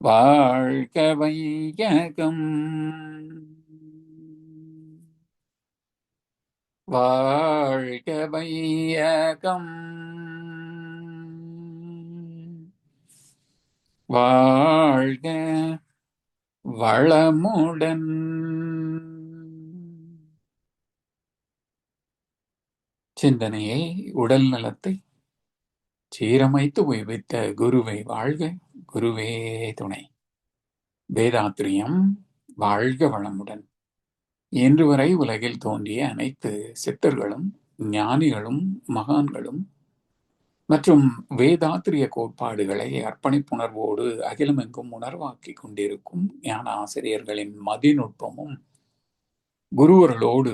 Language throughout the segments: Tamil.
வாழ்க வையகம், வாழ்க வையகம், வாழ்க வளமுடன். சிந்தனையை, உடல் நலத்தை சீரமைத்து உய்வித்த குருவை வாழ்க, குருவே துணை. வேதாத்திரியம் வாழ்க வளமுடன். இன்று வரை உலகில் தோன்றிய அனைத்து சித்தர்களும் ஞானிகளும் மகான்களும் மற்றும் வேதாத்திரிய கோட்பாடுகளை அர்ப்பணிப்புணர்வோடு அகிலமெங்கும் உணர்வாக்கிக் கொண்டிருக்கும் ஞான ஆசிரியர்களின் மதிநுட்பமும் குருவர்களோடு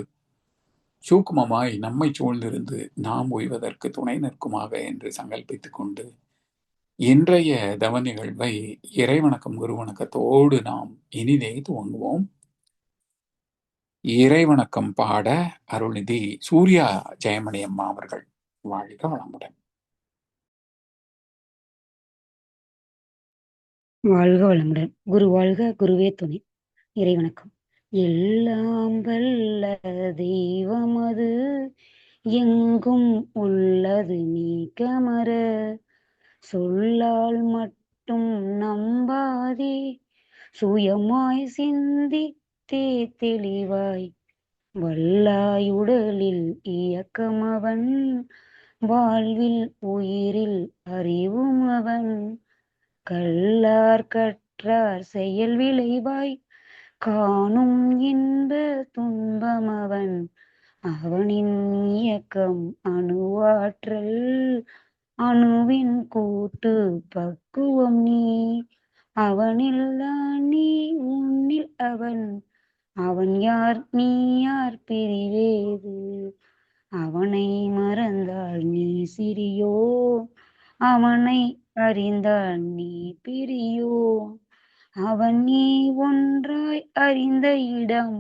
சூக்குமமாய் நம்மை சூழ்ந்திருந்து நாம் உய்வதற்கு துணை நிற்குமாக என்று சங்கல்பித்துக் கொண்டு இன்றைய தவ நிகழ்வை இறைவணக்கம் குருவணக்கத்தோடு நாம் இனிதே துவங்குவோம். இறைவணக்கம் பாட அருள்நிதி சூர்யா ஜெயமணி அம்மா அவர்கள். வாழ்க வளமுடன். வாழ்க வளமுடன். குரு வாழ்க, குருவே துணை. இறைவணக்கம். எல்லாம் வல்ல தெய்வமது எங்கும் உள்ளது நீக்கமர, சொல்லால் மட்டும் நம்பாதே சுயமாய் சிந்தித்தே தெளிவாய், வல்லாய் உடலில் இயக்கமவன், வாழ்வில் உயிரில் அறிவும் அவன், கல்லார் கற்றார் செயல் விளைவாய் காணும் இன்ப துன்பமவன், அவனின் இயக்கம் அணுவாற்றல், அணுவின் கூட்டு பக்குவம் நீ, அவனில்லா நீ உன்னில் அவன், அவன் யார் நீ யார் பிரிவேது, அவனை மறந்தால் நீ சிறியோ, அவனை அறிந்தால் நீ பிரியோ, அவன் நீ ஒன்றாய் அறிந்த இடம்,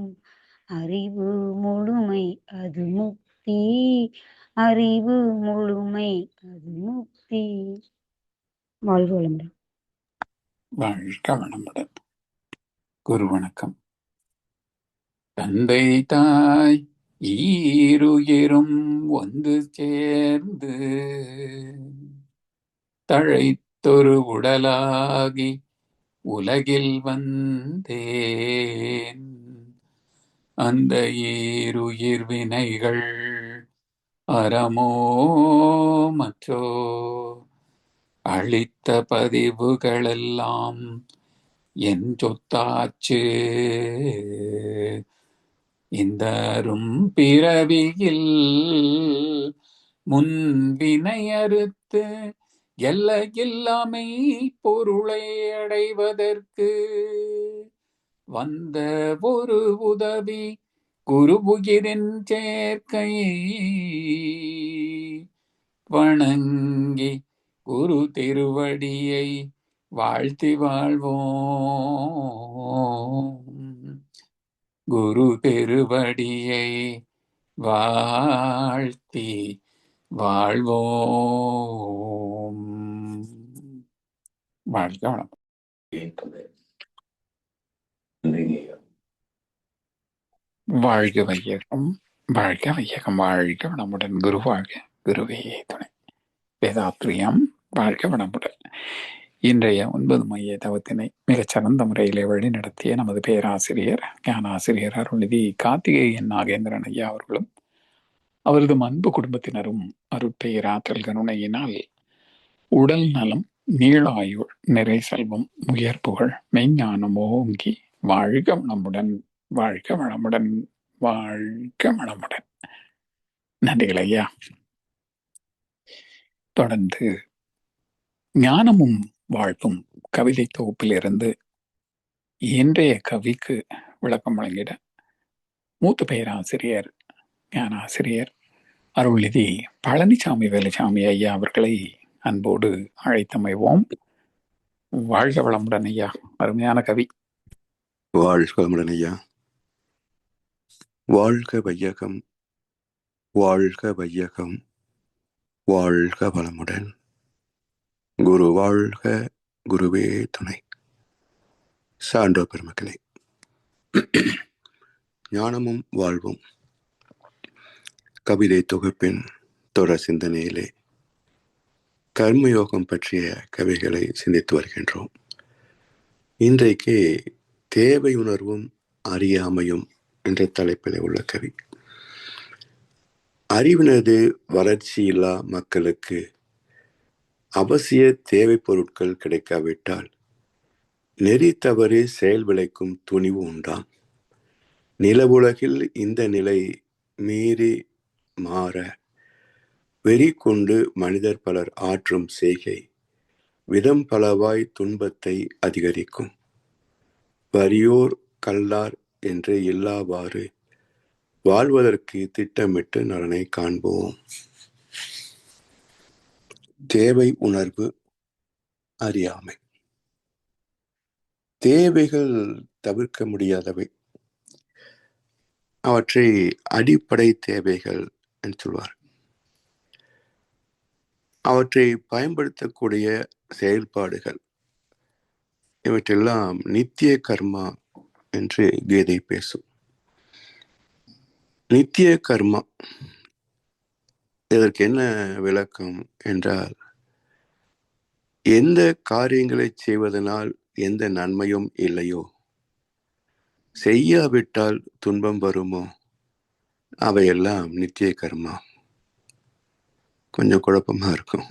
அறிவு முழுமை அது முக்தி, அறிவு முழுமை அது முக்தி. வாழ்க வளமுடன். வாழ்க வளமுடன். குரு வணக்கம். தந்தை தாய் ஈருயிரும் ஒன்று சேர்ந்து தழைத்தொரு உடலாகி உலகில் வந்தேன், அந்த ஈருயிர் வினைகள் அறமோ மற்றோ அளித்த பதிவுகளெல்லாம் என் சொத்தாச்சு, இந்த அரும் பிறவியில் முன்வினை அறுத்து எல்லையில்லாமை பொருளை அடைவதற்கு வந்த ஒரு உதவி குருபுகிரின் சேர்க்கை, வணங்கி குரு திருவடியை வாழ்த்தி வாழ்வோம், குரு திருவடியை வாழ்த்தி வாழ்வோம். வாழ்க வளம். வாழ்க வையகம், வாழ்க வையகம், வாழ்க வளமுடன். குரு வாழ்க, குருவே துணை. வேதாத்ரியம் வாழ்க வளமுடன். இன்றைய 9 மைய தவத்தினை மிகச்சிறந்த முறையிலே வழி நடத்திய நமது பேராசிரியர் ஞானாசிரியர் அருள்நிதி கார்த்திகேயன் நாகேந்திரன் ஐயா அவர்களும் அவரது அன்பு குடும்பத்தினரும் அருட்பெயராற்றல் கருணையினால் உடல் நலம், நீளாயுள், நிறை செல்வம், உயர் புகழ், மெய்ஞானம் ஓங்கி வாழ்க வளமுடன், வாழ்க வளமுடன், வாழ்க வளமுடன். நன்றிகள் ஐயா. தொடர்ந்து ஞானமும் வாழ்வும் கவிதை தொகுப்பிலிருந்து இன்றைய கவிக்கு விளக்கம் வழங்கிட மூத்த பேராசிரியர் ஞானாசிரியர் அருள்நிதி பழனிசாமி வேலுசாமி ஐயா அவர்களை அன்போடு அழைத்தமைவோம். வாழ்க வளமுடன் ஐயா. அருமையான கவி. வாழ்க வளமுடன் ஐயா. வாழ்க வையகம், வாழ்க வையகம், வாழ்க வளமுடன். குரு வாழ்க, குருவே துணை. சான்றோர் பெருமக்களே, ஞானமும் வாழ்வும் கவிதை தொகுப்பின் தொடர் சிந்தனையிலே கர்மயோகம் பற்றிய கவிகளை சிந்தித்து வருகின்றோம். இன்றைக்கு தேவை உணர்வும் அறியாமையும் என்ற தலைப்பில் உள்ள கவி. அறிவினது வளர்ச்சியில்லா மக்களுக்கு அவசிய தேவை பொருட்கள் கிடைக்காவிட்டால் நெறி தவறி செயல் விளைக்கும் துணிவு உண்டாம். நிலவுலகில் இந்த நிலை மீறி மாற வெறி கொண்டு மனிதர் பலர் ஆற்றும் செய்கை விதம் பலவாய் துன்பத்தை அதிகரிக்கும். வறியோர் கல்லார் என்று இல்லாவாறு வாழ்வதற்கு திட்டமிட்டு நலனை காண்போம். தேவை உணர்வு, அறியாமை. தேவைகள் தவிர்க்க முடியாதவை. அவற்றை அடிப்படை தேவைகள் என்று சொல்வார். அவற்றை பயன்படுத்தக்கூடிய செயல்பாடுகள் இவற்றெல்லாம் நித்திய கர்மா என்று கீதை பேசும். நித்திய கர்மா இதற்கு என்ன விளக்கம் என்றால், எந்த காரியங்களை செய்வதனால் எந்த நன்மையும் இல்லையோ, செய்யாவிட்டால் துன்பம் வருமோ, அவையெல்லாம் நித்திய கர்மா. கொஞ்சம் குழப்பமா இருக்கும்.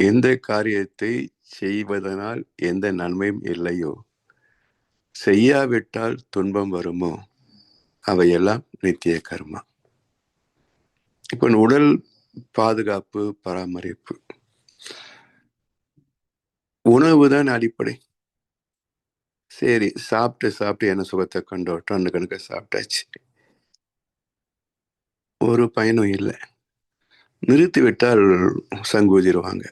எந்த காரியத்தை செய்வதனால் எந்த நன்மையும் இல்லையோ, செய்யாவிட்டால் துன்பம் வருமோ, அவையெல்லாம் நித்திய கர்மா. இப்போ உடல் பாதுகாப்பு, பராமரிப்பு, உணவு தான் அடிப்படை. சரி, சாப்பிட்டு என்ன சுகத்தை கண்டோம், டன்னு கணக்க சாப்பிட்டாச்சு, ஒரு பயனும் இல்லை. நிறுத்திவிட்டால் சங்கூதிருவாங்க.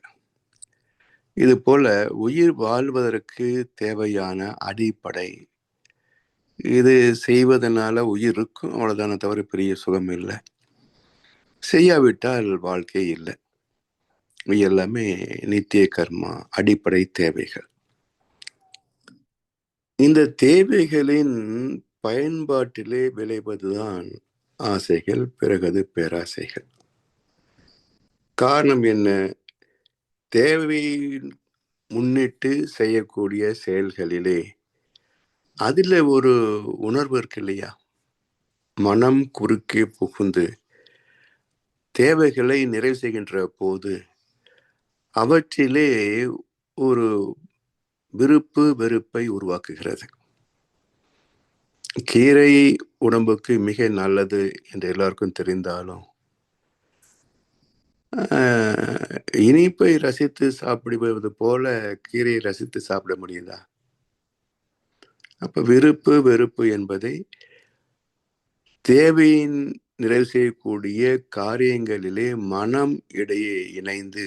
இது போல உயிர் வாழ்வதற்கு தேவையான அடிப்படை இது செய்வதனால உயிர் இருக்கும், அவ்வளவுதான தவிர பெரிய சுகம் இல்லை. செய்யாவிட்டால் வாழ்க்கை இல்லை. எல்லாமே நித்திய கர்மா, அடிப்படை தேவைகள். இந்த தேவைகளின் பயன்பாட்டிலே விளைவதுதான் ஆசைகள், பிறகு பேராசைகள். காரணம் என்ன? தேவையை முன்னிட்டு செய்யக்கூடிய செயல்களிலே அதுல ஒரு உணர்வு இருக்கு இல்லையா? மனம் குறுக்கே புகுந்து தேவைகளை நிறைவு செய்கின்ற போது அவற்றிலே ஒரு விருப்பு வெறுப்பை உருவாக்குகிறது. கீரை உடம்புக்கு மிக நல்லது என்று எல்லாருக்கும் தெரிந்தாலும் இனிப்பை ரசித்து சாப்பிடுவது போல கீரையை ரசித்து சாப்பிட முடியுதா? அப்ப விருப்பு வெறுப்பு என்பதை தேவையின் நிறைவு செய்யக்கூடிய காரியங்களிலே மனம் இடையே இணைந்து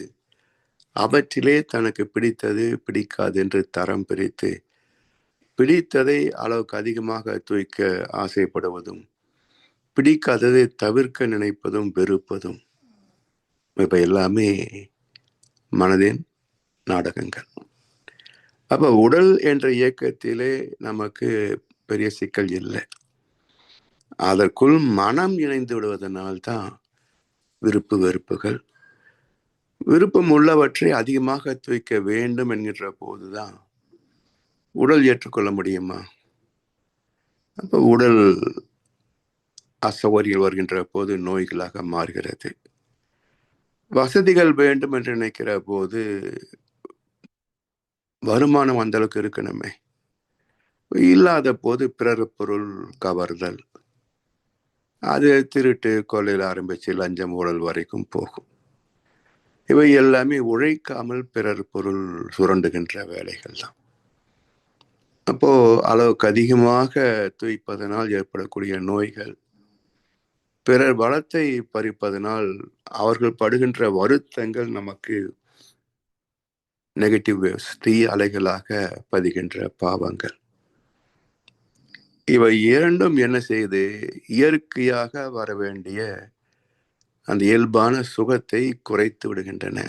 அவற்றிலே தனக்கு பிடித்தது பிடிக்காது என்று தரம் பிரித்து பிடித்ததை அளவுக்கு அதிகமாக தூய்க்க ஆசைப்படுவதும், பிடிக்காததை தவிர்க்க நினைப்பதும், வெறுப்பதும், இப்ப எல்லாமே மனதின் நாடகங்கள். அப்ப உடல் என்ற இயக்கத்திலே நமக்கு பெரிய சிக்கல் இல்லை. அதற்குள் மனம் இணைந்து விடுவதனால்தான் விருப்பு வெறுப்புகள். விருப்பம் உள்ளவற்றை அதிகமாக தூய்க்க வேண்டும் என்கின்ற போதுதான் உடல் ஏற்றுக்கொள்ள முடியுமா? அப்ப உடல் அசௌகரியங்கள் வருகின்ற போது நோய்களாக மாறுகிறது. வசதிகள் வேண்டும் என்று நினைக்கிற போது வருமானம் அந்த அளவுக்கு இருக்கணுமே, இல்லாத போது பிறர் பொருள் கவர்தல், அது திருட்டு கொள்ளையில் ஆரம்பிச்சு லஞ்சம் ஊழல் வரைக்கும் போகும். இவை எல்லாமே உழைக்காமல் பிறர் பொருள் சுரண்டுகின்ற வேலைகள் தான். அப்போ அளவுக்கு அதிகமாக தூய்ப்பதனால் ஏற்படக்கூடிய நோய்கள், பிறர் வளத்தை பறிப்பதனால் அவர்கள் படுகின்ற வருத்தங்கள் நமக்கு நெகட்டிவ் வேவ்ஸ், தீ அலைகளாக பதிகின்ற பாவங்கள். இவை இரண்டும் என்ன செய்து இயற்கையாக வர வேண்டிய அந்த இயல்பான சுகத்தை குறைத்து விடுகின்றன.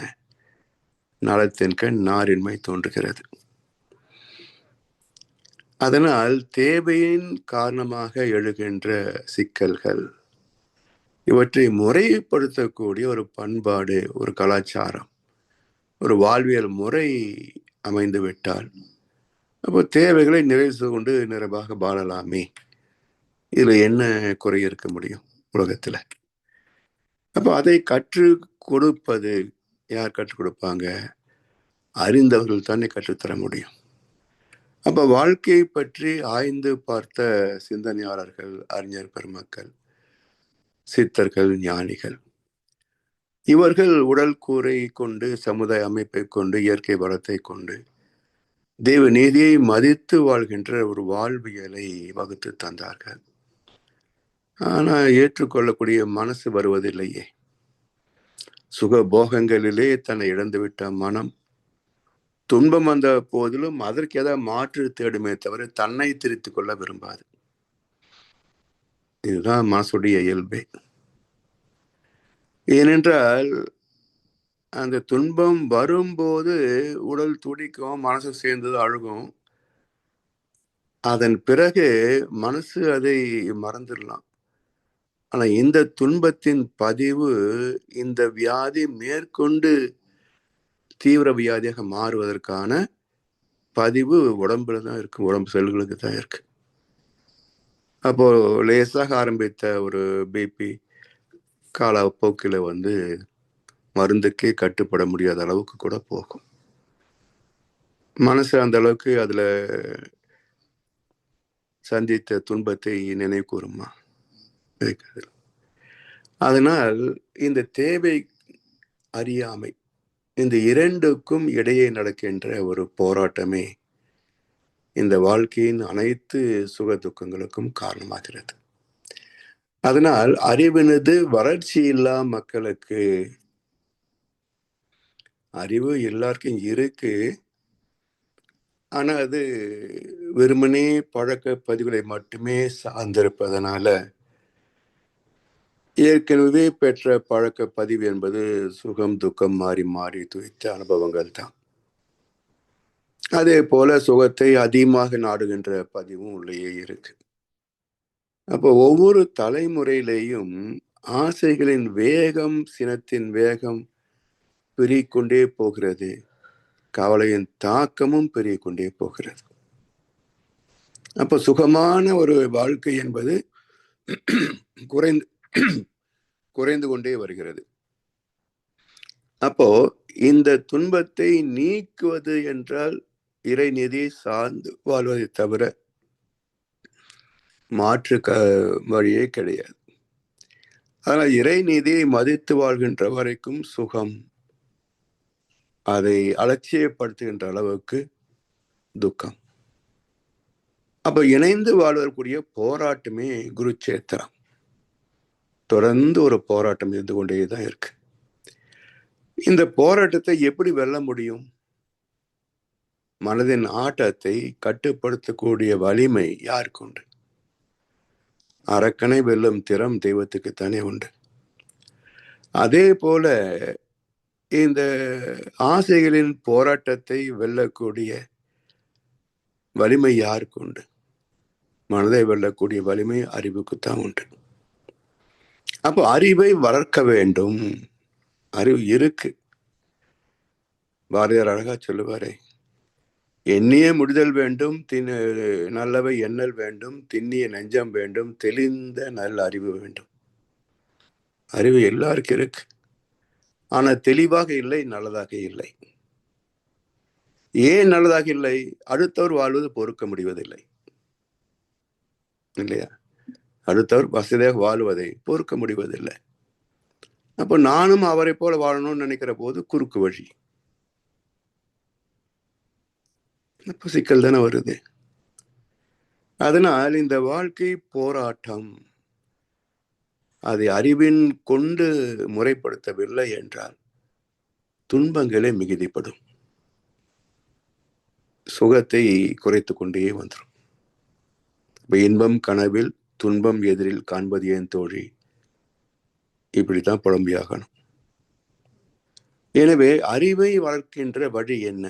நலத்தின்கண் நாரின்மை தோன்றுகிறது. அதனால் தேவையின் காரணமாக எழுகின்ற சிக்கல்கள், இவற்றை முறைப்படுத்தக்கூடிய ஒரு பண்பாடு, ஒரு கலாச்சாரம், ஒரு வாழ்வியல் முறை அமைந்து விட்டால் அப்போ தேவைகளை நிறைவு செய்து கொண்டு நிறைவாக வாழலாமே. இதுல என்ன குறை இருக்க முடியும் உலகத்துல? அப்போ அதை கற்றுக் கொடுப்பது யார் கற்றுக் கொடுப்பாங்க? அறிந்தவர்கள் தானே கற்றுத்தர முடியும். அப்ப வாழ்க்கையை பற்றி ஆய்ந்து பார்த்த சிந்தனையாளர்கள், அறிஞர் பெருமக்கள், சித்தர்கள், ஞானிகள், இவர்கள் உடல் கூரை கொண்டு, சமுதாய அமைப்பை கொண்டு, இயற்கை வளத்தை கொண்டு தெய்வ நீதியை மதித்து வாழ்கின்ற ஒரு வாழ்வியலை வகுத்து தந்தார்கள். ஆனா ஏற்றுக்கொள்ளக்கூடிய மனசு வருவதில்லையே. சுகபோகங்களிலே தன்னை இழந்துவிட்ட மனம் துன்பம் வந்த போதிலும் அதற்கு ஏதாவது மாற்று தேடுமே தவிர தன்னை திருத்திக் கொள்ள விரும்பாது. இதுதான் மனசுடைய இயல்பே. ஏனென்றால் அந்த துன்பம் வரும்போது உடல் துடிக்கும், மனசு சேர்ந்தது அழுகும். அதன் பிறகு மனசு அதை மறந்துடலாம். ஆனா இந்த துன்பத்தின் பதிவு, இந்த வியாதி மேற்கொண்டு தீவிர வியாதியாக மாறுவதற்கான பதிவு உடம்புல தான் இருக்கு, உடம்பு செல்களுக்கு தான் இருக்கு. அப்போ லேசாக ஆரம்பித்த ஒரு பிபி காலப்போக்கில் மருந்துக்கே கட்டுப்பட முடியாத அளவுக்கு கூட போகும். மனசு அந்த அளவுக்கு அதுல சந்தித்த துன்பத்தை நினைவு கூறுமா? அதனால் இந்த தேவை அறியாமை, இந்த இரண்டுக்கும் இடையே நடக்கின்ற ஒரு போராட்டமே இந்த வாழ்க்கையின் அனைத்து சுக துக்கங்களுக்கும் காரணமாகிறது. அதனால் அறிவினது வளர்ச்சி இல்லா மக்களுக்கு, அறிவு எல்லாருக்கும் இருக்கு, ஆனா அது வெறுமனே பழக்க பதிவுகளை மட்டுமே சார்ந்திருப்பதனால ஏற்கனவே பெற்ற பழக்க பதிவு என்பது சுகம் துக்கம் மாறி மாறி துய்த்த அனுபவங்கள் தான். அதே போல சுகத்தை அதிகமாக நாடுகின்ற பதிவும் உள்ளேயே இருக்கு. அப்போ ஒவ்வொரு தலைமுறையிலேயும் ஆசைகளின் வேகம், சினத்தின் வேகம் பெருகிக்கொண்டே போகிறது, கவலையின் தாக்கமும் பெருகிக்கொண்டே போகிறது. அப்போ சுகமான ஒரு வாழ்க்கை என்பது குறைந்து கொண்டே வருகிறது. அப்போ இந்த துன்பத்தை நீக்குவது என்றால் இறைநிதியை சார்ந்து வாழ்வதை தவிர மாற்று வழியே கிடையாது. ஆனால் இறைநீதியை மதித்து வாழ்கின்ற வரைக்கும் சுகம், அதை அலட்சியப்படுத்துகின்ற அளவுக்கு துக்கம். அப்ப இணைந்து வாழ்வதற்குரிய போராட்டமே குருச்சேத்திரம். தொடர்ந்து ஒரு போராட்டம் இருந்து கொண்டேதான் இருக்கு. இந்த போராட்டத்தை எப்படி வெல்ல முடியும்? மனதின் ஆட்டத்தை கட்டுப்படுத்தக்கூடிய வலிமை யாருக்கு உண்டு? அரக்கனை வெல்லும் திறம் தெய்வத்துக்குத்தானே உண்டு. அதே போல இந்த ஆசைகளின் போராட்டத்தை வெல்லக்கூடிய வலிமை யாருக்கு உண்டு? மனதை வெல்லக்கூடிய வலிமை அறிவுக்குத்தான் உண்டு. அப்போ அறிவை வளர்க்க வேண்டும். அறிவு இருக்கு. பாரதியார் அழகா சொல்லுவாரே, எண்ணிய முடிதல் வேண்டும், நல்லவை எண்ணல் வேண்டும், திண்ணிய நெஞ்சம் வேண்டும், தெளிந்த நல்ல அறிவு வேண்டும். அறிவு எல்லாருக்கும் இருக்கு, ஆனா தெளிவாக இல்லை, நல்லதாக இல்லை. ஏன் நல்லதாக இல்லை? அடுத்தவர் வாழ்வது பொறுக்க முடிவதில்லை இல்லையா? அடுத்தவர் வசதியாக வாழ்வதை பொறுக்க முடிவதில்லை. அப்போ நானும் அவரை போல வாழணும்னு நினைக்கிற போது குறுக்கு வழி. அப்போ சிக்கல் தானே வருது. அதனால் இந்த வாழ்க்கை போராட்டம், அதை அறிவின் கொண்டு முறைப்படுத்தவில்லை என்றால் துன்பங்களே மிகுதிப்படும், சுகத்தை குறைத்து கொண்டே வந்துடும். இன்பம் கனவில், துன்பம் எதிரில் காண்பது ஏன் தோழி? இப்படித்தான் புலம்பியாகணும். எனவே அறிவை வளர்க்கின்ற வழி என்ன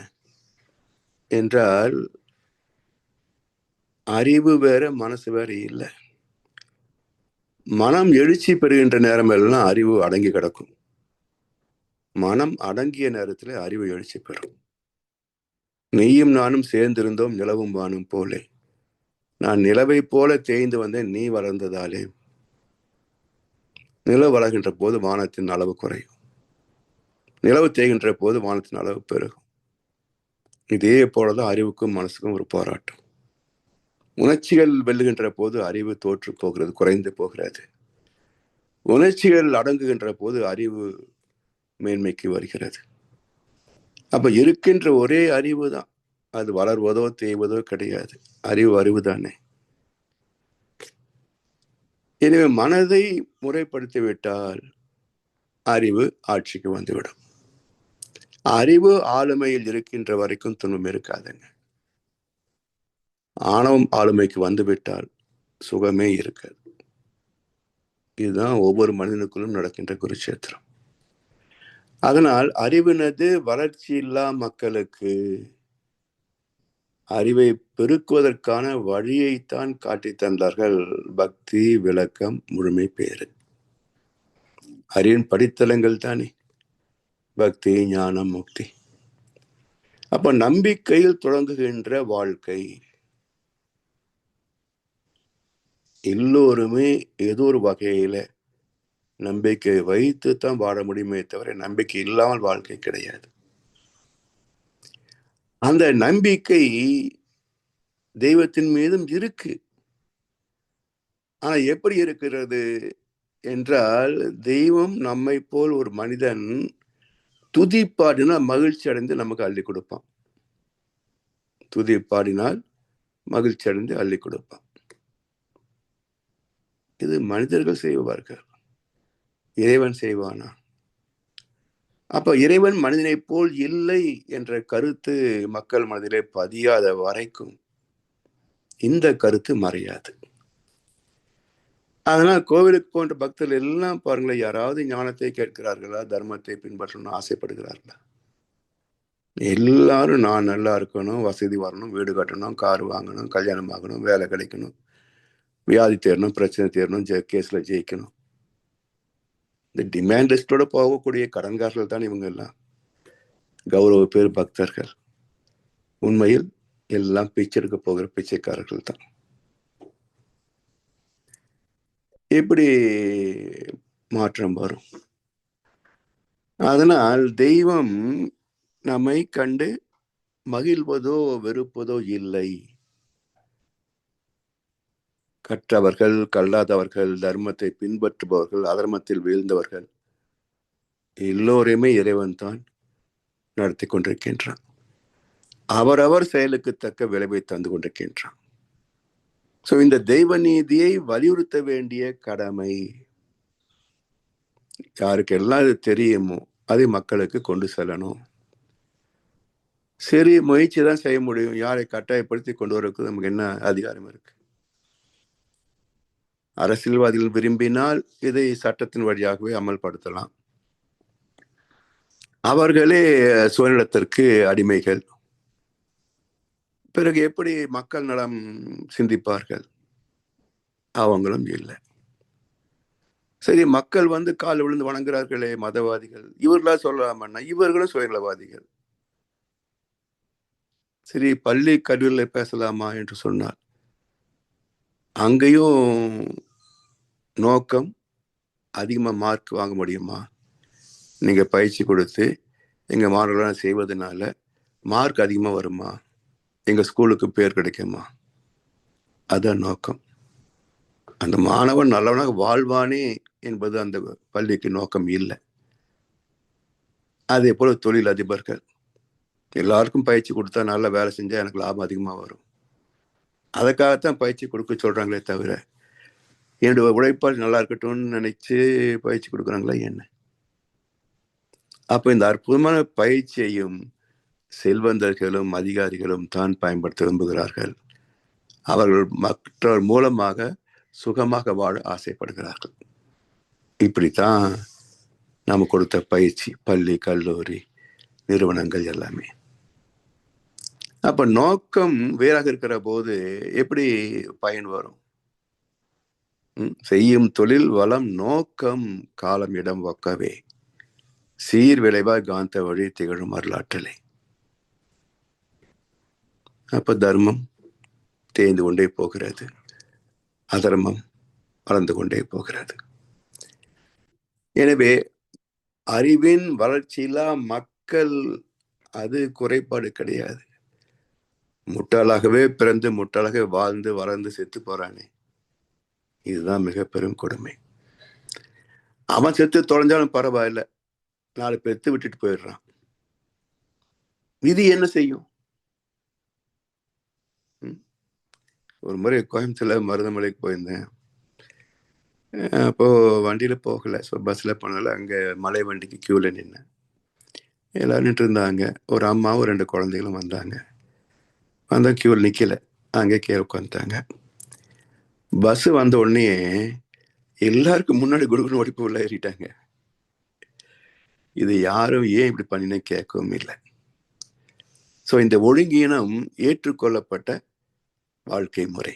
என்றால், அறிவு வேற மனசு வேற இல்லை. மனம் எழுச்சி பெறுகின்ற நேரம் எல்லாம் அறிவு அடங்கி கிடக்கும். மனம் அடங்கிய நேரத்தில் அறிவு எழுச்சி பெறும். நீயும் நானும் சேர்ந்திருந்தோம் நிலவும் வானும் போலே. நான் நிலவை போல தேய்ந்து வந்தேன் நீ வளர்ந்ததாலே. நிலவு வளர்கின்ற போது வானத்தின் அளவு குறையும், நிலவு தேய்கின்ற போது வானத்தின் அளவு பெருகும். இதே போலதான் அறிவுக்கும் மனசுக்கும் ஒரு போராட்டம். உணர்ச்சிகள் வெல்லுகின்ற போது அறிவு தோற்று போகிறது, குறைந்து போகிறது. உணர்ச்சிகள் அடங்குகின்ற போது அறிவு மேன்மைக்கு வருகிறது. அப்ப இருக்கின்ற ஒரே அறிவு தான், அது வளர்வதோ தேய்வதோ கிடையாது. அறிவு தானே. எனவே மனதை முறைப்படுத்திவிட்டால் அறிவு ஆட்சிக்கு வந்துவிடும். அறிவு ஆளுமையில் இருக்கின்ற வரைக்கும் துன்பம் இருக்காதுங்க. ஆணவம் ஆளுமைக்கு வந்துவிட்டால் சுகமே இருக்காது. இதுதான் ஒவ்வொரு மனிதனுக்குள்ளும் நடக்கின்ற குருட்சேத்திரம். அதனால் அறிவினது வளர்ச்சி இல்லா மக்களுக்கு அறிவை பெருக்குவதற்கான வழியைத்தான் காட்டி தந்தார்கள் பக்தி, விளக்கம், முழுமை பேறு. அறிவின் படித்தலங்கள் தானே பக்தி, ஞானம், முக்தி. அப்ப நம்பிக்கையில் தொடங்குகின்ற வாழ்க்கை. எல்லோருமே ஏதோ ஒரு வகையில நம்பிக்கை வைத்து தான் வாழ முடியுமே தவிர நம்பிக்கை இல்லாமல் வாழ்க்கை கிடையாது. அந்த நம்பிக்கை தெய்வத்தின் மீதும் இருக்கு. ஆனா எப்படி இருக்கிறது என்றால், தெய்வம் நம்மை போல் ஒரு மனிதன் துதி பாடினால் மகிழ்ச்சி அடைந்து நமக்கு அள்ளி கொடுப்பான். துதி பாடினால் மகிழ்ச்சி அடைந்து அள்ளி கொடுப்பான். இது மனிதர்கள் செய்வார்கள், இறைவன் செய்வானா? அப்ப இறைவன் மனிதனை போல் இல்லை என்ற கருத்து மக்கள் மனதிலே பதியாத வரைக்கும் இந்த கருத்து மறையாது. அதனால் கோவிலுக்கு போன்ற பக்தர்கள் எல்லாம் பாருங்களேன், யாராவது ஞானத்தை கேட்கிறார்களா, தர்மத்தை பின்பற்றணும்னு ஆசைப்படுகிறார்களா? எல்லாரும் நான் நல்லா இருக்கணும், வசதி வரணும், வீடு கட்டணும், கார் வாங்கணும், கல்யாணம் ஆகணும், வேலை கிடைக்கணும், வியாதி தேரணும், பிரச்சனை தேரணும், கேஸ்ல ஜெயிக்கணும். இந்த டிமாண்ட் லிஸ்டோட போகக்கூடிய கடன்காரர்கள் தான் இவங்க எல்லாம். கௌரவ பேர் பக்தர்கள் உண்மையில் எல்லாம் பிச்சை எடுக்க போகிற பிச்சைக்காரர்கள் தான். இப்படி மாற்றம் வரும். அதனால் தெய்வம் நம்மை கண்டு மகிழ்வதோ வெறுப்பதோ இல்லை. கற்றவர்கள், கல்லாதவர்கள், தர்மத்தை பின்பற்றுபவர்கள், அதர்மத்தில் வீழ்ந்தவர்கள் எல்லோரையுமே இறைவன் தான் நடத்தி கொண்டிருக்கின்றான். அவரவர் செயலுக்கு தக்க விளைவை தந்து கொண்டிருக்கின்றான். சோ இந்த தெய்வ நீதியை வலியுறுத்த வேண்டிய கடமை யாருக்கெல்லாம் இது தெரியுமோ அதை மக்களுக்கு கொண்டு செல்லணும். சரி, முயற்சி தான் செய்ய முடியும். யாரை கட்டாயப்படுத்தி கொண்டு வரக்கு நமக்கு என்ன அதிகாரம் இருக்கு? அரசியல்வாதிகள் விரும்பினால் இதை சட்டத்தின் வழியாகவே அமல்படுத்தலாம். அவர்களே சுயநலத்திற்கு அடிமைகள். பிறகு எப்படி மக்கள் நலம் சிந்திப்பார்கள்? அவங்களும் இல்லை. சரி, மக்கள் கால் விழுந்து வணங்குறார்களே மதவாதிகள், இவர்களா சொல்லலாமன்னா இவர்களும் சுயநலவாதிகள். சரி, பள்ளி கல்லூரியில பேசலாமா என்று சொன்னார். அங்கேயும் நோக்கம் அதிகமா மார்க் வாங்க முடியுமா? நீங்க பயிற்சி கொடுத்து எங்க மாணவர்களாம் செய்வதனால மார்க் அதிகமா வருமா? எங்க ஸ்கூலுக்கு பேர் கிடைக்குமா? அதான் நோக்கம். அந்த மாணவன் நல்லவனாக வாழ்வானே என்பது அந்த பள்ளிக்கு நோக்கம் இல்லை. அதே போல தொழில் அதிபர்கள் எல்லாருக்கும் பயிற்சி கொடுத்தா நல்லா வேலை செஞ்சா எனக்கு லாபம் அதிகமா வரும், அதுக்காகத்தான் பயிற்சி கொடுக்க சொல்றாங்களே தவிர என்னுடைய உழைப்பால் நல்லா இருக்கட்டும்னு நினைச்சு பயிற்சி கொடுக்குறாங்களா என்ன? அப்ப இந்த அற்புதமான பயிற்சியையும் செல்வந்தர்களும் அதிகாரிகளும் தான் பயன்படுத்த விரும்புகிறார்கள். அவர்கள் மற்றவர் மூலமாக சுகமாக வாழ ஆசைப்படுகிறார்கள். இப்படித்தான் நாம கொடுத்த பயிற்சி, பள்ளி, கல்லூரி, நிறுவனங்கள் எல்லாமே. அப்ப நோக்கம் வேறாக இருக்கிற போது எப்படி பயன் வரும்? செய்யும் தொழில் வளம் நோக்கம் காலம் இடம் ஒக்கவே சீர் விளைவாய் காந்த வழி திகழும் வரலாற்றலை. அப்ப தர்மம் தேய்ந்து கொண்டே போகிறது, அதர்மம் வளர்ந்து கொண்டே போகிறது. எனவே அறிவின் வளர்ச்சியில்லா மக்கள் அது குறைபாடு கிடையாது. முட்டாளாகவே பிறந்து முட்டாளாக வாழ்ந்து வளர்ந்து செத்து போறானே, இதுதான் மிக பெரும் கொடுமை. அவன் செத்து தொலைஞ்சாலும் பரவாயில்ல, 4 பேர்த்து விட்டுட்டு போயிடுறான். விதி என்ன செய்யும்? ஒரு முறை கோயம்புத்தூர்ல மருதமலைக்கு போயிருந்தேன். அப்போ வண்டியில போகல, பஸ்ல போனால அங்க மலை வண்டிக்கு கியூல நின்னேன். எல்லாரும் நின்று இருந்தாங்க. ஒரு அம்மாவும் 2 குழந்தைகளும் வந்தாங்க. அந்த கியூவில் நிக்கல, அங்கே கீழே உட்காந்துட்டாங்க. பஸ் வந்த உடனே எல்லாருக்கும் முன்னாடி குடுகுன்னு ஓடி போய் உள்ள ஏறிட்டாங்க. இது யாரும் ஏன் இப்படி பண்ணினே கேட்கவும் இல்லை. ஸோ இந்த ஒழுங்கீனம் ஏற்றுக்கொள்ளப்பட்ட வாழ்க்கை முறை.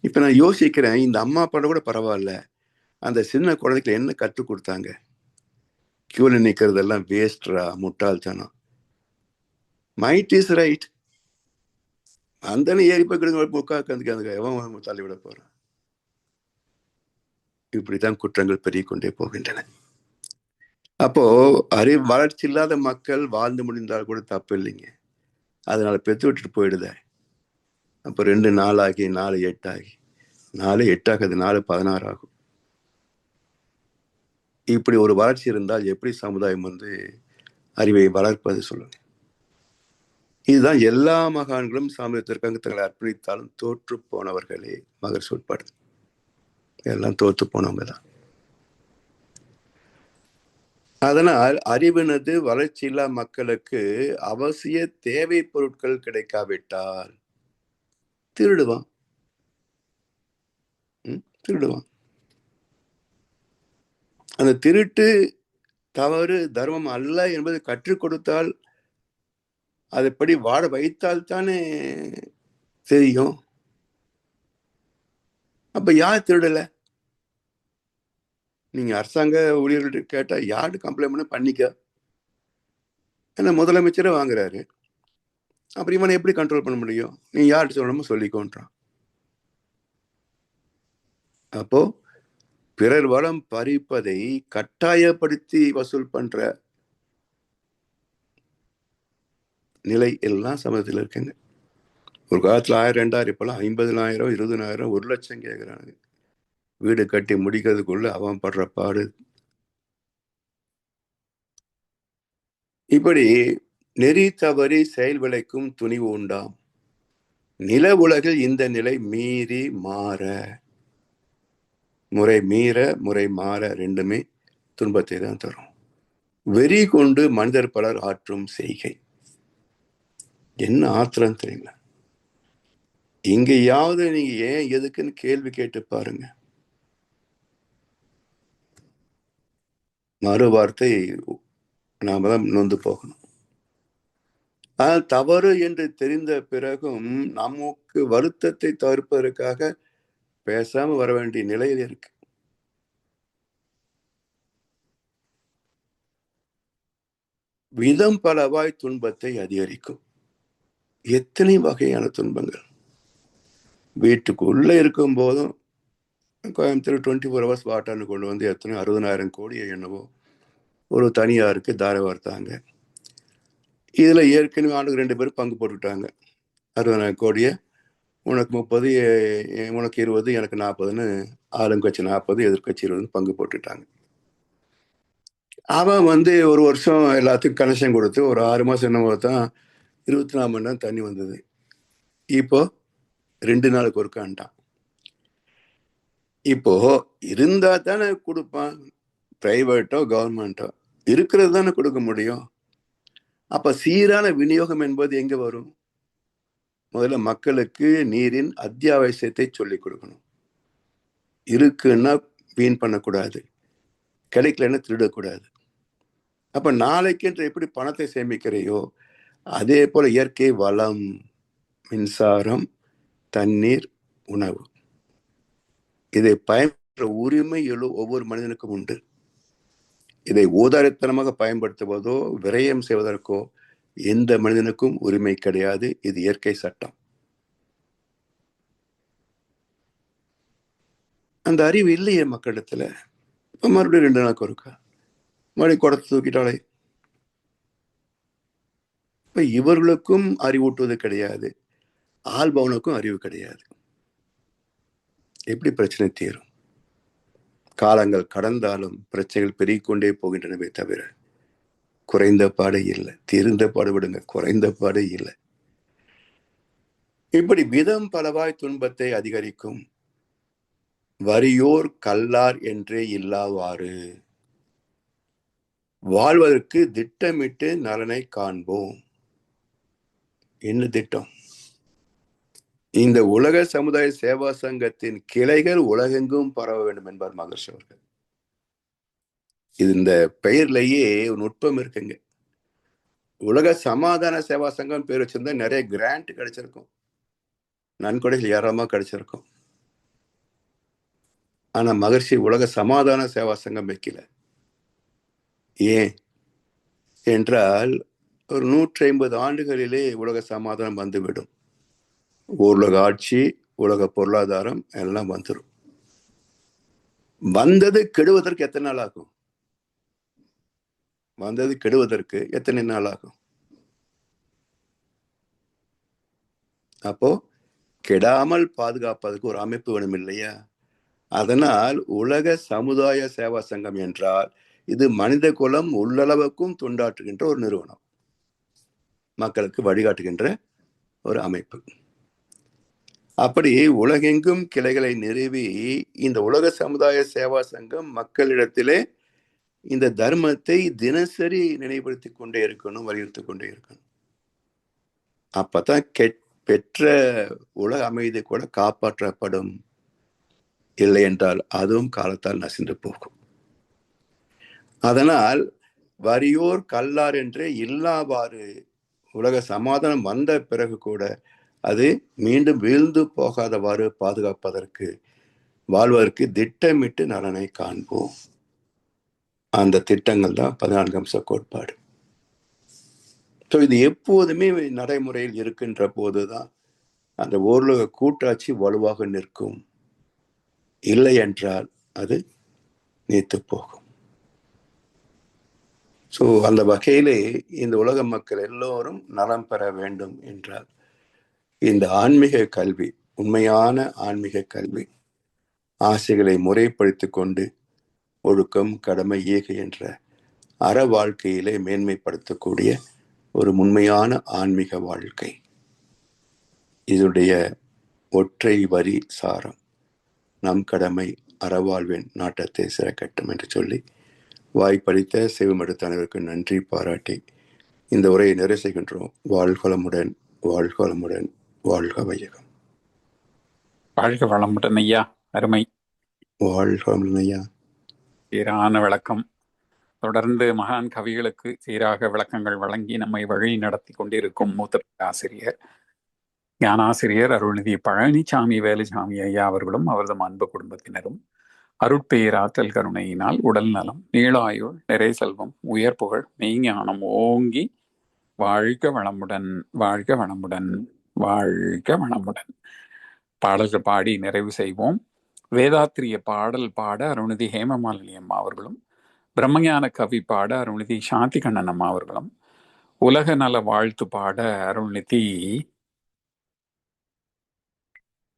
இப்ப நான் யோசிக்கிறேன், இந்த அம்மா அப்பா கூட பரவாயில்ல, அந்த சின்ன குழந்தைக்கு என்ன கற்றுக் கொடுத்தாங்க? கியூல நிக்கிறதெல்லாம் வேஸ்ட்ரா, முட்டாள்தனம். Might is right. அந்த ஏறி போய் உட்காந்துக்க எவன் தள்ளிவிட போறான்? இப்படித்தான் குற்றங்கள் பெருகிக் கொண்டே போகின்றன. அப்போ அறிவு வளர்ச்சி இல்லாத மக்கள் வாழ்ந்து முடிந்தால் கூட தப்பு இல்லைங்க. அதனால பெத்து விட்டுட்டு போயிடுத. அப்போ 2 4 ஆகி 4 8 ஆகி 4 8 ஆகுது, 4 16 ஆகும். இப்படி ஒரு வளர்ச்சி இருந்தால் எப்படி சமுதாயம் அறிவை வளர்ப்பது சொல்லுங்க? இதுதான் எல்லா மகான்களும் சமூகத்திற்காக தங்களை அர்ப்பணித்தாலும் தோற்று போனவர்களே மகர் சொற்பாடு. எல்லாம் தோற்று போனவங்க தான். அதனால் அறிவினது வளர்ச்சியில்லா மக்களுக்கு அவசிய தேவை பொருட்கள் கிடைக்காவிட்டால் திருடுவான். அந்த திருட்டு தவறு தர்மம் அல்ல என்பது கற்றுக் கொடுத்தால், அதைப்படி வாழ வைத்தால் தானே தெரியும். அப்ப யார் திருடல? நீங்க அரசாங்க ஊழியர்கள்ட்ட கேட்டா யாரு கம்ப்ளைண்ட் பண்ணிக்க? ஏன்னா முதலமைச்சரை வாங்குறாரு. அப்புறம் இவனை எப்படி கண்ட்ரோல் பண்ண முடியும்? நீ யார்கிட்ட சொல்லணுமோ சொல்லிக்கோன்றான். அப்போ பிறர் வளம் பறிப்பதை கட்டாயப்படுத்தி வசூல் பண்ற நிலை எல்லாம் சமூகத்தில் இருக்குங்க. ஒரு காலத்துல 1000 2000, இப்பெல்லாம் 50,000 20,000 1 லட்சம் கேட்கிறாங்க. வீடு கட்டி முடிக்கிறதுக்குள்ள அவன் படுற பாடு. இப்படி நெறி தவறி செயல் விளைக்கும் துணிவு உண்டாம். நில உலகில் இந்த நிலை மீறி மாற, முறை மீற முறை மாற ரெண்டுமே துன்பத்தை தான் தரும். வெறி கொண்டு மனிதர் பலர் ஆற்றும் செய்கை என்ன ஆத்திரம் தெரியுங்களா? இங்கேயாவது நீங்க ஏன் எதுக்குன்னு கேள்வி கேட்டு பாருங்க. மறு வார்த்தை நாம தான் நொந்து போகணும். ஆனால் தவறு என்று தெரிந்த பிறகும் நமக்கு வருத்தத்தை தவிர்ப்பதற்காக பேசாம வர வேண்டிய நிலையில் இருக்கு. விதம் பலவாய் துன்பத்தை அதிகரிக்கும். எத்தனை வகையான துன்பங்கள்! வீட்டுக்குள்ள இருக்கும் போதும் கோயம்புத்தூர் 24 hours வாட்டான்னு கொண்டு வந்து எத்தனை 60,000 கோடி என்னவோ ஒரு தனியாருக்கு தார வார்த்தாங்க. இதுல ஏற்கனவே ஆண்டுக்கு 2 பேரும் பங்கு போட்டுக்கிட்டாங்க. 60,000 கோடியை உனக்கு 30, உனக்கு 20, எனக்கு 40ன்னு ஆளுங்கட்சி 40, எதிர்கட்சி 20 பங்கு போட்டுட்டாங்க. அவன் ஒரு வருஷம் எல்லாத்துக்கும் கனெக்ஷன் கொடுத்து ஒரு 6 மாசம் என்னவோ தான் 24 மணி நேரம் தண்ணி வந்தது. இப்போ 2 நாளுக்கு ஒருக்கான்ட்டான். இப்போ இருந்தா தானே கொடுப்பான். பிரைவேட்டோ கவர்மெண்டோ இருக்கிறது தானே கொடுக்க முடியும். அப்ப சீரான விநியோகம் என்பது எங்க வரும்? முதல்ல மக்களுக்கு நீரின் அத்தியாவசியத்தை சொல்லிக் கொடுக்கணும். இருக்குன்னா வீண் பண்ணக்கூடாது. கிடைக்கலன்னு திருடக்கூடாது. அப்ப நாளைக்கென்று எப்படி பணத்தை சேமிக்கிறையோ அதே போல இயற்கை வளம், மின்சாரம், தண்ணீர், உணவு, இதை பயன்படுற உரிமை ஒவ்வொரு மனிதனுக்கும் உண்டு. இதை ஊதாரித்தனமாக பயன்படுத்துவதோ விரயம் செய்வதற்கோ எந்த மனிதனுக்கும் உரிமை கிடையாது. இது இயற்கை சட்டம். அந்த அறிவு இல்லையே மக்களிடத்துல. இப்ப மறுபடியும் 2 நாளுக்கு ஒருக்கா மறுபடியும் குடத்தை தூக்கிட்டாலே. இப்ப இவர்களுக்கும் அறிவூட்டுவது கிடையாது, ஆள்பவனுக்கும் அறிவு கிடையாது. எப்படி பிரச்சனை தீரும்? காலங்கள் கடந்தாலும் பிரச்சனைகள் பெருகிக்கொண்டே போகின்றனவே தவிர குறைந்த பாடே இல்லை. தீர்ந்த பாடுபடுங்க, குறைந்த பாடே இல்லை. இப்படி விதம் பலவாய் துன்பத்தை அதிகரிக்கும். வறியோர் கல்லார் என்றே இல்லாவாறு வாழ்வதற்கு திட்டமிட்டு நலனை காண்போம். என்ன திட்டம்? இந்த உலக சமுதாய சேவா சங்கத்தின் கிளைகள் உலகெங்கும் பரவ வேண்டும் என்பார் மகர்ஷி அவர்கள். இது இந்த பெயர்லயே ஒரு நுட்பம் இருக்குங்க. உலக சமாதான சேவா சங்கம் பேர் வச்சிருந்தா நிறைய கிராண்ட் கிடைச்சிருக்கும், நன்கொடைகள் ஏராளமா கிடைச்சிருக்கும். ஆனா மகர்ஷி உலக சமாதான சேவா சங்கம் வைக்கல. ஏன் என்றால் ஒரு 150 ஆண்டுகளிலே உலக சமாதானம் வந்துவிடும். உலக ஆட்சி, உலக பொருளாதாரம் எல்லாம் வந்துடும். வந்தது கெடுவதற்கு எத்தனை நாள் ஆகும்? வந்தது கெடுவதற்கு எத்தனை நாள் ஆகும்? அப்போ கெடாமல் பாதுகாப்பதற்கு ஒரு அமைப்பு வேணும் இல்லையா? அதனால் உலக சமுதாய சேவா சங்கம் என்றால் இது மனித குலம் உள்ளளவுக்கும் தொண்டாற்றுகின்ற ஒரு நிறுவனம், மக்களுக்கு வழிகாட்டுகின்ற ஒரு அமைப்பு. அப்படி உலகெங்கும் கிளைகளை நிறுவி இந்த உலக சமுதாய சேவா சங்கம் மக்களிடத்திலே இந்த தர்மத்தை தினசரி நினைவுபடுத்திக் கொண்டே இருக்கணும், வலியுறுத்திக் கொண்டே இருக்கணும். அப்பதான் பெற்ற உலக அமைதி கூட காப்பாற்றப்படும். இல்லை என்றால் அதுவும் காலத்தால் நசிந்து போகும். அதனால் வறியோர் கல்லார் என்றே இல்லாவாறு உலக சமாதானம் வந்த பிறகு கூட அது மீண்டும் வீழ்ந்து போகாதவாறு பாதுகாப்பதற்கு, வாழ்வதற்கு திட்டமிட்டு நலனை காண்போம். அந்த திட்டங்கள் தான் 14 அம்ச கோட்பாடு. இது எப்போதுமே நடைமுறையில் இருக்கின்ற போதுதான் அந்த ஓரளவு கூட்டாட்சி வலுவாக நிற்கும். இல்லை என்றால் அது நீத்து போகும். அந்த வகையிலே இந்த உலக மக்கள் எல்லோரும் நலம் பெற வேண்டும் என்றால் இந்த ஆன்மீக கல்வி, உண்மையான ஆன்மீக கல்வி, ஆசைகளை முறைப்படுத்திக் கொண்டு ஒழுக்கம், கடமை, ஈகை என்ற அற வாழ்க்கையிலே மேன்மைப்படுத்தக்கூடிய ஒரு உண்மையான ஆன்மீக வாழ்க்கை. இதனுடைய ஒற்றை வரி சாரம் நம் கடமை அறவாழ்வின் நாட்டத்தை சிறக்கட்டும் என்று சொல்லி வாய்ப்பளித்த செவிமடுத்த அனைவருக்கு நன்றி பாராட்டி இந்த உரையை நிறைவு செய்கின்றோம். வாழ்வளமுடன், வாழ்வளமுடன், வாழ்க வையகம். வாழ்க வளமுடன் ஐயா. அருமை. வாழ்க வளமுடன் ஐயா. சீரான விளக்கம். தொடர்ந்து மகான் கவிகளுக்கு சீராக விளக்கங்கள் வழங்கி நம்மை வழி நடத்தி கொண்டிருக்கும் மூத்த ஆசிரியர், ஞானாசிரியர் அருள்நிதி பழனிசாமி வேலுசாமி ஐயா அவர்களும் அவரது அன்பு குடும்பத்தினரும் அருட்பேராற்றல் கருணையினால் உடல் நலம், நீளாயுள், நிறை செல்வம், உயர் புகழ், மெய்ஞானம் ஓங்கி வாழ்க வளமுடன், வாழ்க வளமுடன், வாழ்க வளமுடன். பாடல்கள் பாடி நிறைவு செய்வோம். வேதாத்திரிய பாடல் பாட அருள்நிதி ஹேமமாலினி அம்மா அவர்களும், பிரம்மஞான கவி பாட அருள்நிதி சாந்தி கண்ணன் அம்மா அவர்களும், உலக நல வாழ்த்து பாட அருள்நிதி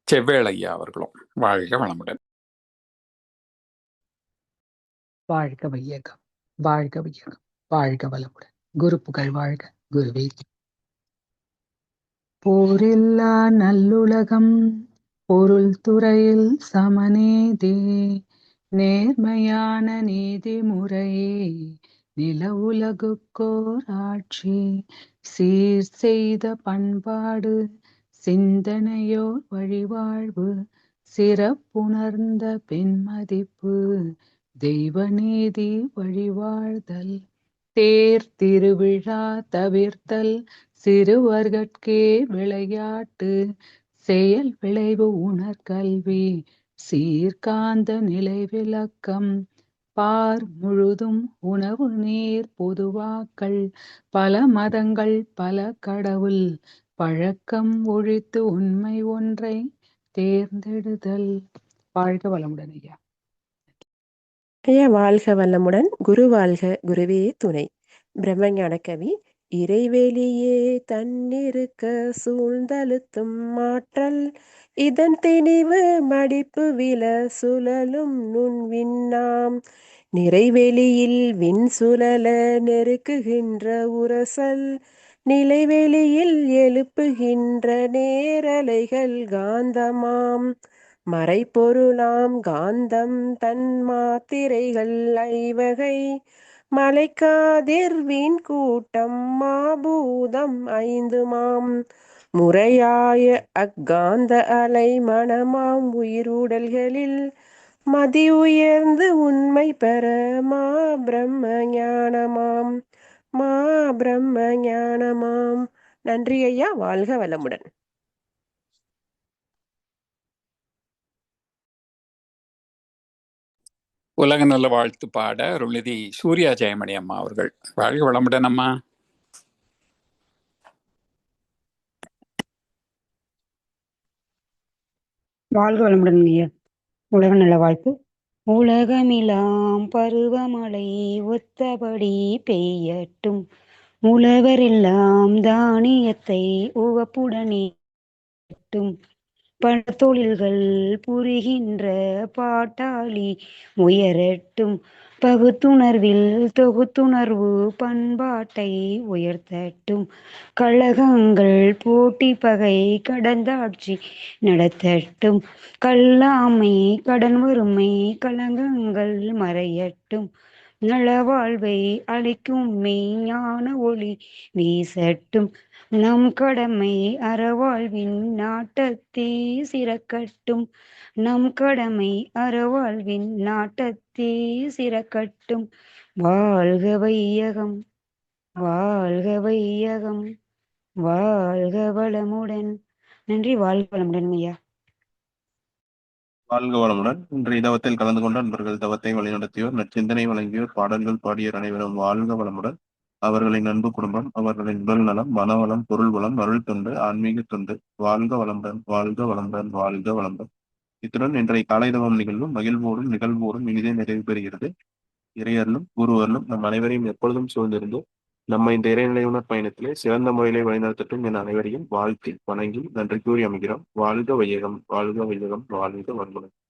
செவ்வேளையா அவர்களும். வாழ்க வளமுடன். வாழ்க வையகம், வாழ்க வையகம், வாழ்க வளமுடன். குரு புகழ் வாழ்க. குருவே போரில்லா நல்லுலகம், பொருள் துறையில் சமநீதி, நேர்மையான நீதி முறையே நில உலகுக்கோர் ஆட்சி, சீர் செய்த பண்பாடு சிந்தனையோர் வழிவாழ்வு, சிறப்புணர்ந்த பெண்மதிப்பு தெய்வநீதி வழிவாழ்தல், தேர் திருவிழா தவிர்த்தல், சிறுவர்கட்கே விளையாட்டு, செயல் விளைவு உணர்கல்வி, சீர்காந்த நிலை விளக்கம், பார் முழுதும் உணவு நீர் பொதுவாக்கல், பல மதங்கள் பல கடவுள், பழக்கம் ஒழித்து உண்மை ஒன்றை தேர்ந்தெடுதல். வாழ்க வளமுடன் ஐயா. ஐயா வாழ்க வளமுடன். குரு வாழ்க, குருவே துணை. பிரம்மஞான கவி. இறைவெளியே தன்னிருக்க சூழ்ந்தழுத்தும் ஆற்றல், இதன் திணிவு மடிப்பு வில சுழலும் நுண் விண்ணாம், நிறைவெளியில் விண் சுழல நெருக்குகின்ற உரசல், நிலைவெளியில் எழுப்புகின்ற நேரலைகள் காந்தமாம், மறைப்பொருளாம் காந்தம் தன் மாத்திரைகள் ஐவகை, மலைக்காதிர் வீண் கூட்டம் மாபூதம் ஐந்துமாம், முறையாய அக்காந்த அலை மனமாம் உயிருடல்களில் மதி உயர்ந்து உண்மை பெற மா பிரம்ம ஞானமாம், மா பிரம்ம ஞானமாம். நன்றி ஐயா. வாழ்க வளமுடன். உலக நல வாழ்த்து பாட அருள்நிதி சூர்யா ஜெயமணி அம்மா அவர்கள். வாழ்க வளமுடன் அம்மா. வாழ்க வளமுடன் ஐயா. உலக நல வாழ்த்து. உலகமிலாம் பருவமழை ஒத்தபடி பெய்யட்டும், உழவரெல்லாம் தானியத்தை உவப்புடனே பல தொழில்கள் புரிகின்ற பாட்டாளி உயரட்டும், பகுத்துணர்வில் தொகுத்துணர்வு பண்பாட்டை உயர்த்தட்டும், கழகங்கள் போட்டி பகை கடந்தாட்சி நடத்தட்டும், கல்லாமை கடன் வறுமை களங்கங்கள் மறையட்டும், நலவாழ்வை அளிக்கும் மெய்ஞான ஒளி வீசட்டும், நம் கடமை அறவாழ்வின் நாட்டத்தே சிறக்கட்டும், நம் கடமை அறவாழ்வின் நாட்டத்தே சிறக்கட்டும். வாழ்க வையகம், வாழ்க வையகம், வாழ்க வளமுடன். நன்றி. வாழ்க வளமுடன் ஐயா. வாழ்க வளமுடன். இன்று தவத்தில் கலந்து கொண்ட நண்பர்கள், தவத்தை வழிநடத்தியோர், நற்சிந்தனை வழங்கியோர், பாடல்கள் பாடியோர் அனைவரும் வாழ்க வளமுடன். அவர்களின் அன்பு குடும்பம், அவர்களின் உடல் நலம், மனவளம், பொருள் வளம், அருள் தொண்டு, ஆன்மீக தொண்டு வாழ்க வளமுடன், வாழ்க வளமுடன், வாழ்க வளமுடன். இத்துடன் இன்றைய காலை தவம் நிகழ்வும் மகிழ்வோடும் நிகழ்வோடும் இனிதே நிறைவு பெறுகிறது. இறையர்களும் குருவர்களும் நம் அனைவரையும் எப்பொழுதும் சூழ்ந்திருந்து நம்மை இந்த இறைநிலையுணர் பயணத்திலே சிறந்த முறையிலே வழிநடத்தட்டும் என அனைவரையும் வாழ்த்தி வணங்கி நன்றி கூறி அமைகிறோம். வாழ்க வையகம், வாழ்க வையகம், வாழ்க வளமுடன்.